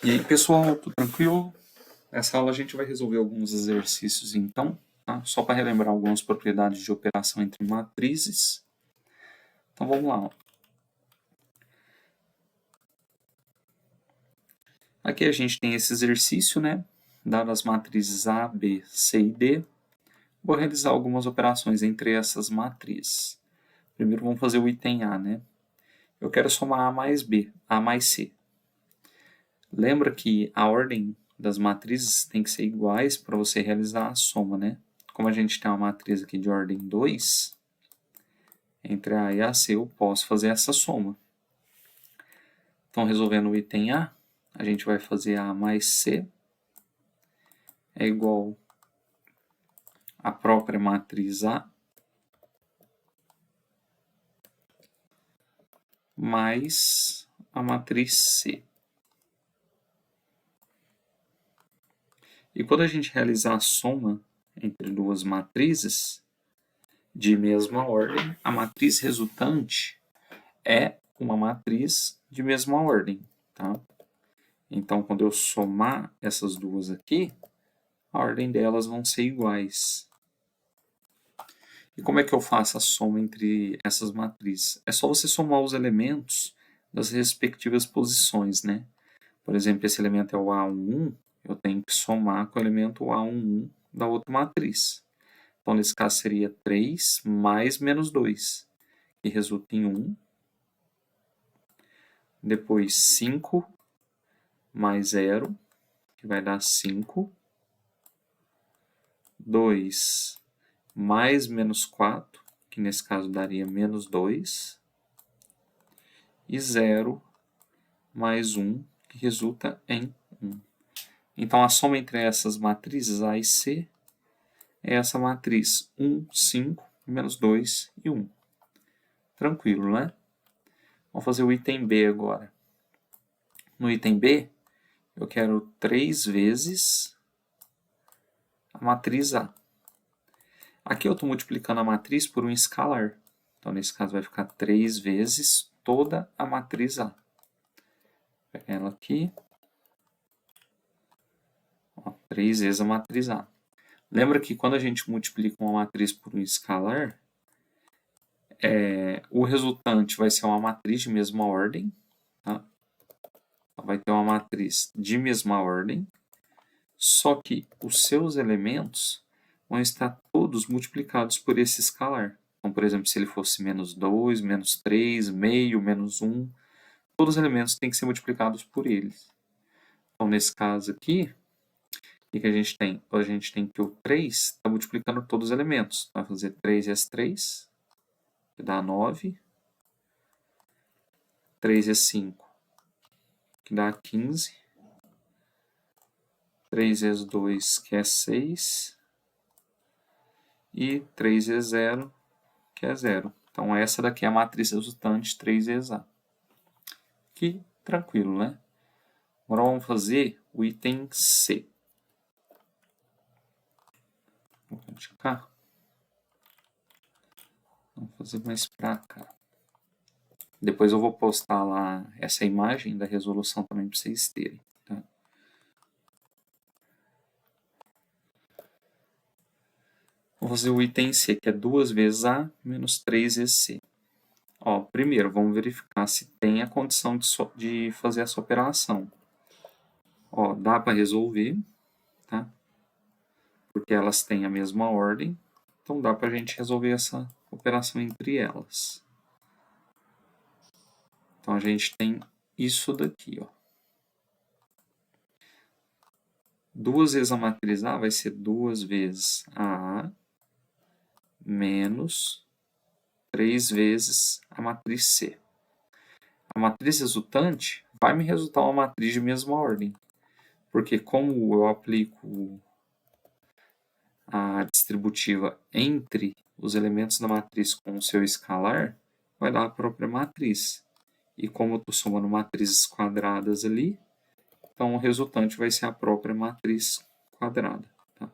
E aí, pessoal, tudo tranquilo? Nessa aula a gente vai resolver alguns exercícios, então, tá? Só para relembrar algumas propriedades de operação entre matrizes. Então, vamos lá. Ó. Aqui a gente tem esse exercício, né? Dadas as matrizes A, B, C e D, vou realizar algumas operações entre essas matrizes. Primeiro vamos fazer o item A, né? Eu quero somar A mais B, A mais C. Lembra que a ordem das matrizes tem que ser iguais para você realizar a soma, né? Como a gente tem uma matriz aqui de ordem 2, entre A e AC eu posso fazer essa soma. Então, resolvendo o item A, a gente vai fazer A mais C é igual à própria matriz A mais a matriz C. E quando a gente realizar a soma entre duas matrizes de mesma ordem, a matriz resultante é uma matriz de mesma ordem. Tá? Então, quando eu somar essas duas aqui, a ordem delas vão ser iguais. E como é que eu faço a soma entre essas matrizes? É só você somar os elementos das respectivas posições, né? Por exemplo, esse elemento é o A11, eu tenho que somar com o elemento A11 da outra matriz. Então, nesse caso, seria 3 mais menos 2, que resulta em 1. Depois, 5 mais 0, que vai dar 5. 2 mais menos 4, que nesse caso daria menos 2. E 0 mais 1, que resulta em 1. Então, a soma entre essas matrizes A e C é essa matriz 1, 5, menos 2 e 1. Tranquilo, né? Vamos fazer o item B agora. No item B, eu quero 3 vezes a matriz A. Aqui eu estou multiplicando a matriz por um escalar. Então, nesse caso, vai ficar 3 vezes toda a matriz A. Vou pegar ela aqui. 3 vezes a matriz A. Lembra que quando a gente multiplica uma matriz por um escalar, o resultante vai ser uma matriz de mesma ordem. Tá? Vai ter uma matriz de mesma ordem, só que os seus elementos vão estar todos multiplicados por esse escalar. Então, por exemplo, se ele fosse menos 2, menos 3, meio, menos 1, todos os elementos têm que ser multiplicados por eles. Então, nesse caso aqui, o que a gente tem? A gente tem que o 3 está multiplicando todos os elementos. Vai fazer 3 vezes 3, que dá 9. 3 vezes 5, que dá 15. 3 vezes 2, que é 6. E 3 vezes 0, que é 0. Então, essa daqui é a matriz resultante 3 vezes A. Que tranquilo, né? Agora vamos fazer o item C. Vou cá. Vamos fazer mais para cá. Depois eu vou postar lá essa imagem da resolução também para vocês terem. Tá? Vou fazer o item C, que é 2 vezes A menos 3 vezes C. Ó, primeiro, vamos verificar se tem a condição de fazer essa operação. Ó, dá para resolver, tá? Porque elas têm a mesma ordem. Então, dá para a gente resolver essa operação entre elas. Então, a gente tem isso daqui, ó. 2 vezes a matriz A vai ser 2 vezes a menos 3 vezes a matriz C. A matriz resultante vai me resultar uma matriz de mesma ordem, porque como eu aplico a distributiva entre os elementos da matriz com o seu escalar, vai dar a própria matriz. E como eu estou somando matrizes quadradas ali, então o resultante vai ser a própria matriz quadrada. Tá?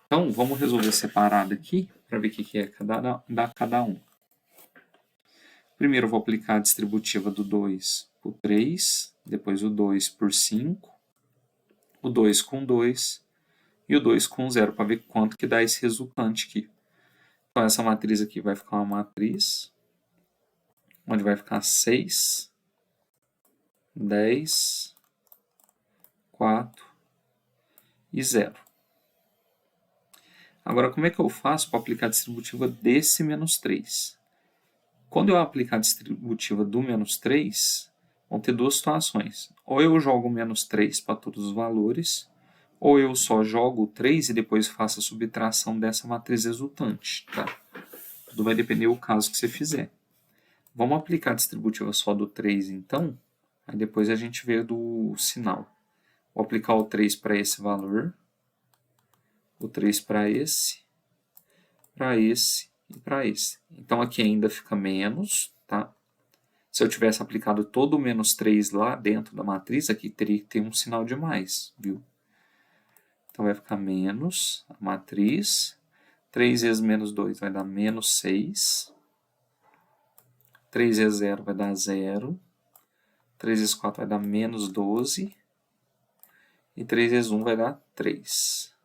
Então, vamos resolver separado aqui, para ver o que é cada um. Primeiro, eu vou aplicar a distributiva do 2 por 3, depois o 2 por 5, o 2 com 2 e o 2 com 0, para ver quanto que dá esse resultante aqui. Então, essa matriz aqui vai ficar uma matriz onde vai ficar 6, 10, 4 e 0. Agora, como é que eu faço para aplicar a distributiva desse menos 3? Quando eu aplicar a distributiva do menos 3, vão ter duas situações. Ou eu jogo menos 3 para todos os valores, ou eu só jogo o 3 e depois faço a subtração dessa matriz resultante. Tá? Tudo vai depender do caso que você fizer. Vamos aplicar a distributiva só do 3, então. Aí depois a gente vê do sinal. Vou aplicar o 3 para esse valor, o 3 para esse e para esse. Então, aqui ainda fica menos, tá? Se eu tivesse aplicado todo o menos 3 lá dentro da matriz, aqui teria que ter um sinal de mais, viu? Então, vai ficar menos a matriz. 3 vezes menos 2 vai dar menos 6. 3 vezes 0 vai dar 0. 3 vezes 4 vai dar menos 12. E 3 vezes 1 vai dar 3.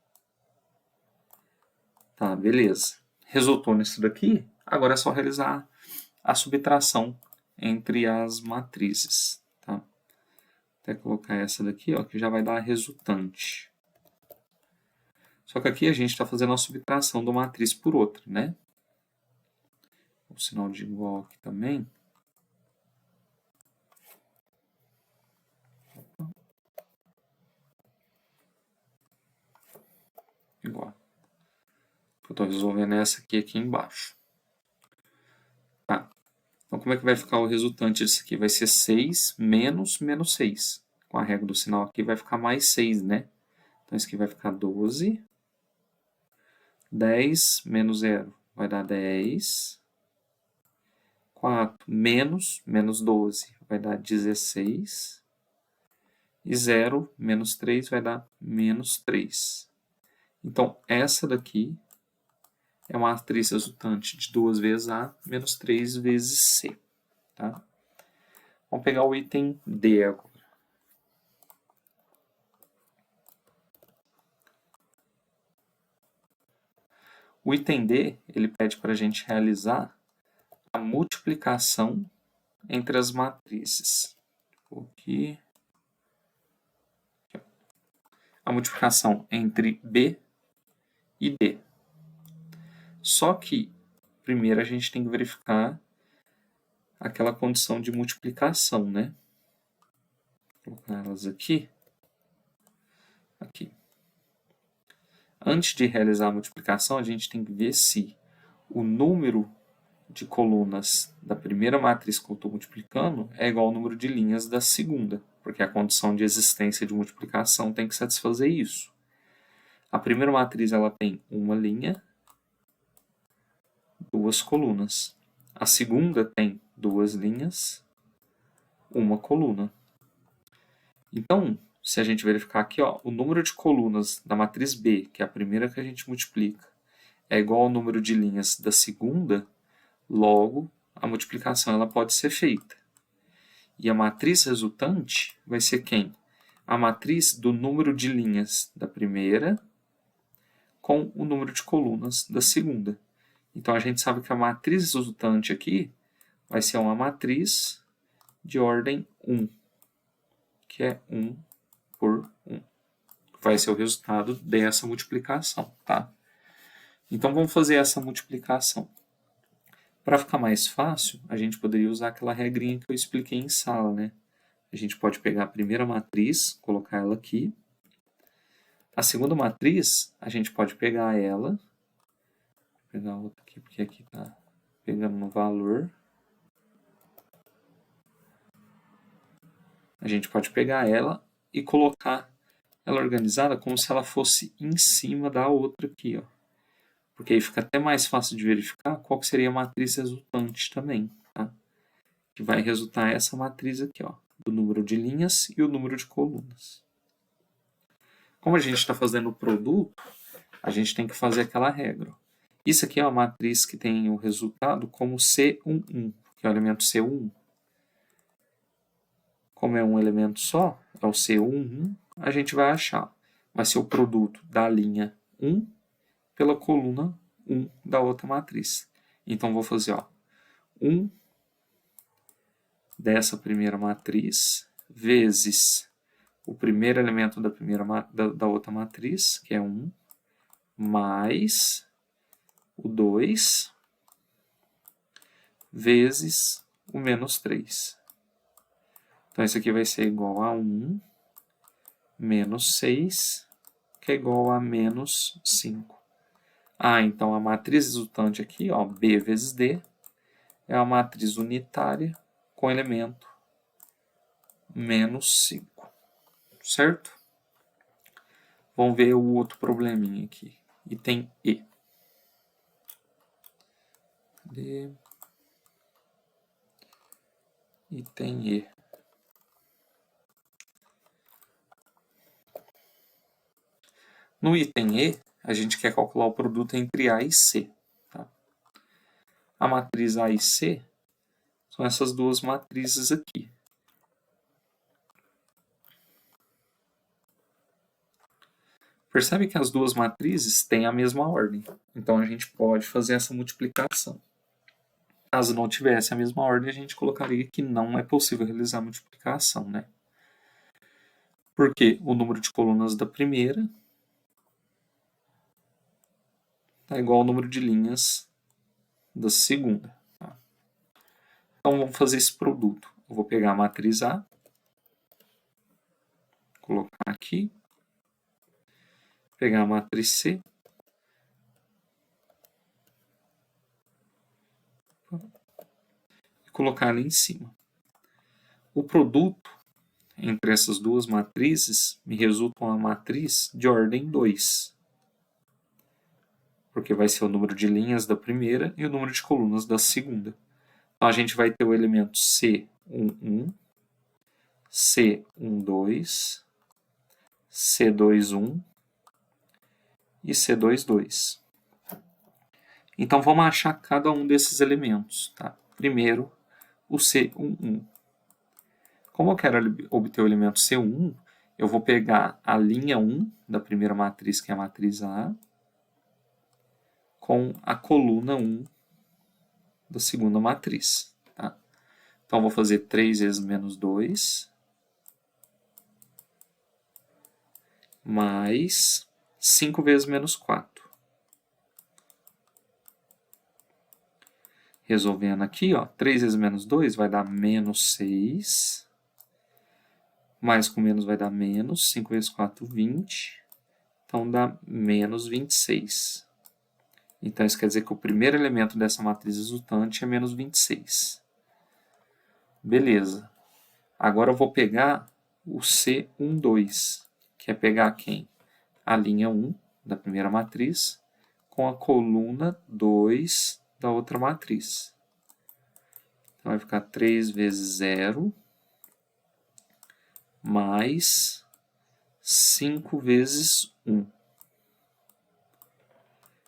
Tá, beleza. Resultou nisso daqui, agora é só realizar a subtração entre as matrizes. Tá? Até colocar essa daqui, ó, que já vai dar a resultante. Só que aqui a gente está fazendo a subtração de uma matriz por outra, né? O sinal de igual aqui também. Igual. Eu estou resolvendo essa aqui embaixo. Tá. Então, como é que vai ficar o resultante disso aqui? Vai ser 6 menos 6. Com a regra do sinal aqui vai ficar mais 6, né? Então, isso aqui vai ficar 12. 10 menos 0 vai dar 10. 4 menos 12 vai dar 16. E 0 menos 3 vai dar menos 3. Então, essa daqui é uma matriz resultante de 2 vezes A menos 3 vezes C. Tá? Vamos pegar o item D agora. O item D, ele pede para a gente realizar a multiplicação entre as matrizes. Aqui. A multiplicação entre B e D. Só que, primeiro a gente tem que verificar aquela condição de multiplicação, né? Vou colocar elas aqui. Aqui. Antes de realizar a multiplicação, a gente tem que ver se o número de colunas da primeira matriz que eu estou multiplicando é igual ao número de linhas da segunda, porque a condição de existência de multiplicação tem que satisfazer isso. A primeira matriz ela tem uma linha, duas colunas. A segunda tem duas linhas, uma coluna. Então, se a gente verificar aqui, ó, o número de colunas da matriz B, que é a primeira que a gente multiplica, é igual ao número de linhas da segunda, logo a multiplicação ela pode ser feita. E a matriz resultante vai ser quem? A matriz do número de linhas da primeira com o número de colunas da segunda. Então, a gente sabe que a matriz resultante aqui vai ser uma matriz de ordem 1, que é 1 por 1. Vai ser o resultado dessa multiplicação, tá? Então, vamos fazer essa multiplicação. Para ficar mais fácil, a gente poderia usar aquela regrinha que eu expliquei em sala, né? A gente pode pegar a primeira matriz, colocar ela aqui. A segunda matriz, a gente pode pegar ela. Vou pegar outra aqui, porque aqui está pegando no valor. A gente pode pegar ela e colocar ela organizada como se ela fosse em cima da outra aqui, ó. Porque aí fica até mais fácil de verificar qual que seria a matriz resultante também, tá? Que vai resultar essa matriz aqui, ó, do número de linhas e o número de colunas. Como a gente está fazendo o produto, a gente tem que fazer aquela regra. Isso aqui é uma matriz que tem o resultado como C11, que é o elemento C1. como é um elemento só, é o C11, a gente vai achar. Vai ser o produto da linha 1 pela coluna 1 da outra matriz. Então, vou fazer 1 dessa primeira matriz vezes o primeiro elemento da outra matriz, que é 1, mais o 2 vezes o menos 3. Então, isso aqui vai ser igual a 1 menos 6, que é igual a menos 5. Então a matriz resultante aqui, B vezes D, é a matriz unitária com elemento menos 5. Certo? Vamos ver o outro probleminha aqui. Item E. Item E. No item E, a gente quer calcular o produto entre A e C. Tá? A matriz A e C são essas duas matrizes aqui. Percebe que as duas matrizes têm a mesma ordem. Então, a gente pode fazer essa multiplicação. Caso não tivesse a mesma ordem, a gente colocaria que não é possível realizar a multiplicação, né? Porque o número de colunas da primeira é igual ao número de linhas da segunda. Tá? Então, vamos fazer esse produto. Eu vou pegar a matriz A, colocar aqui, pegar a matriz C, e colocar ali em cima. O produto entre essas duas matrizes me resulta uma matriz de ordem 2. Porque vai ser o número de linhas da primeira e o número de colunas da segunda. Então, a gente vai ter o elemento C11, C12, C21 e C22. Então, vamos achar cada um desses elementos. Tá? Primeiro, o C11. Como eu quero obter o elemento C1, eu vou pegar a linha 1 da primeira matriz, que é a matriz A, com a coluna 1 da segunda matriz. Tá? Então, vou fazer 3 vezes menos 2, mais 5 vezes menos 4. Resolvendo aqui, 3 vezes menos 2 vai dar menos 6. Mais com menos vai dar menos. 5 vezes 4, 20. Então, dá menos 26. Então, isso quer dizer que o primeiro elemento dessa matriz resultante é menos 26. Beleza. Agora eu vou pegar o C12, que é pegar quem? A linha 1 da primeira matriz com a coluna 2 da outra matriz. Então, vai ficar 3 vezes 0 mais 5 vezes 1.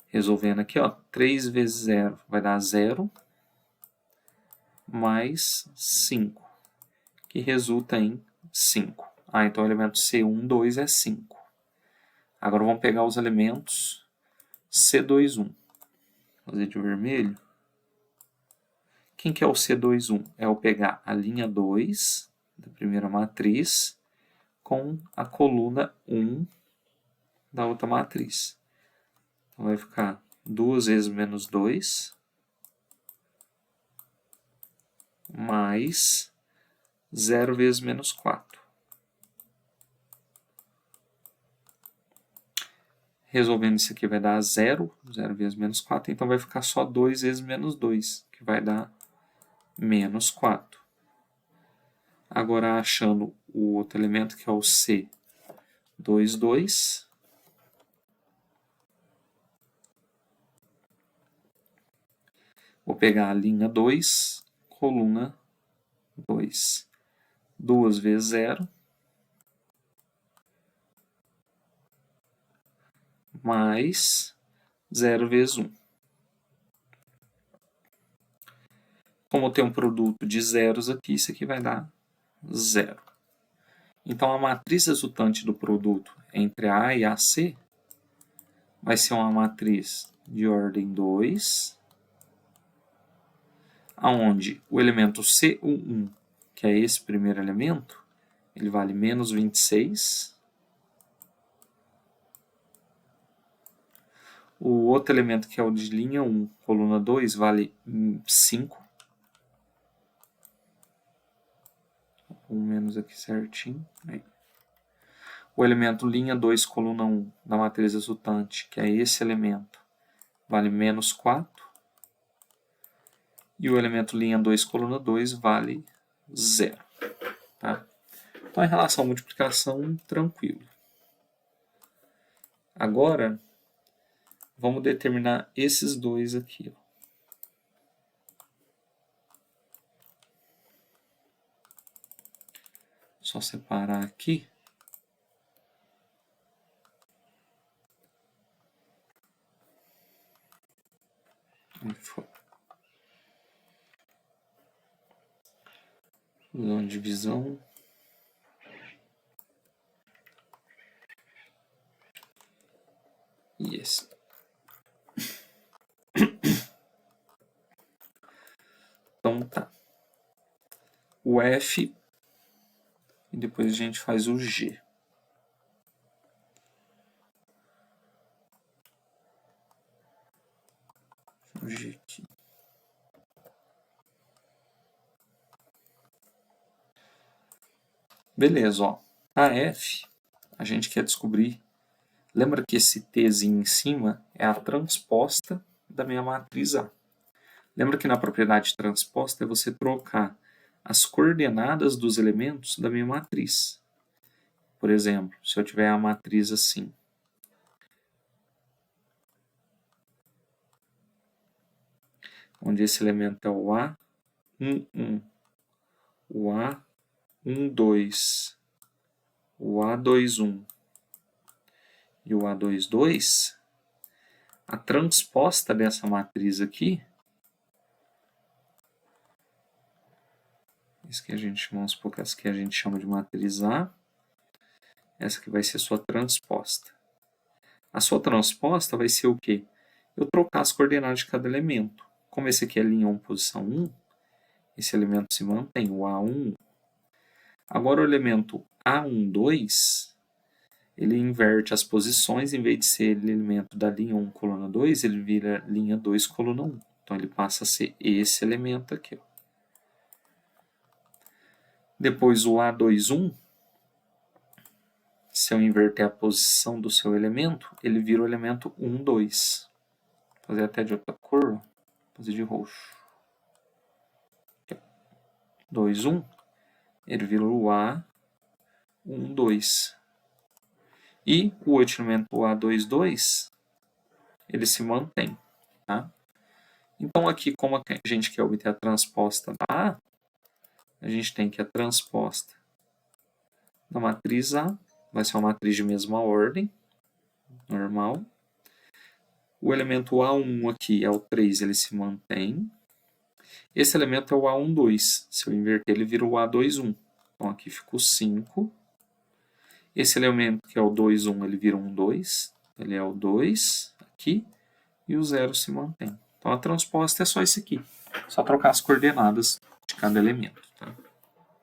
Resolvendo aqui, 3 vezes 0 vai dar 0, mais 5, que resulta em 5. Então o elemento C12 é 5. Agora vamos pegar os elementos C21. Vou fazer de vermelho. Quem que é o C21? É o pegar a linha 2 da primeira matriz com a coluna 1 da outra matriz. Então, vai ficar 2 vezes menos 2, mais 0 vezes menos 4. Resolvendo isso aqui vai dar 0, 0 vezes menos 4, então vai ficar só 2 vezes menos 2, que vai dar menos 4. Agora, achando o outro elemento, que é o C22, vou pegar a linha 2, coluna 2. 2 vezes 0, mais 0 vezes 1. Como tem um produto de zeros aqui, isso aqui vai dar 0. Então, a matriz resultante do produto entre A e AC vai ser uma matriz de ordem 2, onde o elemento C11, que é esse primeiro elemento, ele vale menos 26. O outro elemento, que é o de linha 1, coluna 2, vale 5. Vou menos aqui certinho. Aí. O elemento linha 2, coluna 1, da matriz resultante, que é esse elemento, vale menos 4. E o elemento linha 2, coluna 2, vale 0. Tá? Então, em relação à multiplicação, tranquilo. Agora, vamos determinar esses dois aqui. Ó. Só separar aqui. Aí foi. Fazer uma divisão. E esse. Então tá. O F e depois a gente faz o G. O G aqui. Beleza, ó. A F, a gente quer descobrir. Lembra que esse Tzinho em cima é a transposta da minha matriz A. Lembra que na propriedade transposta é você trocar as coordenadas dos elementos da minha matriz. Por exemplo, se eu tiver a matriz assim. Onde esse elemento é o A11, o A12, o A21 e o A22, a transposta dessa matriz aqui, isso que a gente, vamos supor que essa que a gente chama de matriz A, essa aqui vai ser sua transposta. A sua transposta vai ser o quê? Eu trocar as coordenadas de cada elemento. Como esse aqui é linha 1, posição 1, esse elemento se mantém, o A1. Agora o elemento A12, ele inverte as posições, em vez de ser elemento da linha 1, coluna 2, ele vira linha 2, coluna 1. Então ele passa a ser esse elemento aqui. Ó. Depois o A21, se eu inverter a posição do seu elemento, ele vira o elemento 1, 2. Vou fazer até de outra cor, vou fazer de roxo. 2, 1, ele vira o A, 1, 2. E o último elemento, o A22, ele se mantém. Tá? Então, aqui, como a gente quer obter a transposta da A gente tem que a transposta da matriz A, vai ser uma matriz de mesma ordem, normal. O elemento A1 aqui é o 3, ele se mantém. Esse elemento é o A12. Se eu inverter, ele vira o A21. Então, aqui fica o 5. Esse elemento que é o 21, ele vira um 2. Ele é o 2 aqui. E o 0 se mantém. Então, a transposta é só esse aqui. Só trocar as coordenadas de cada elemento. Tá?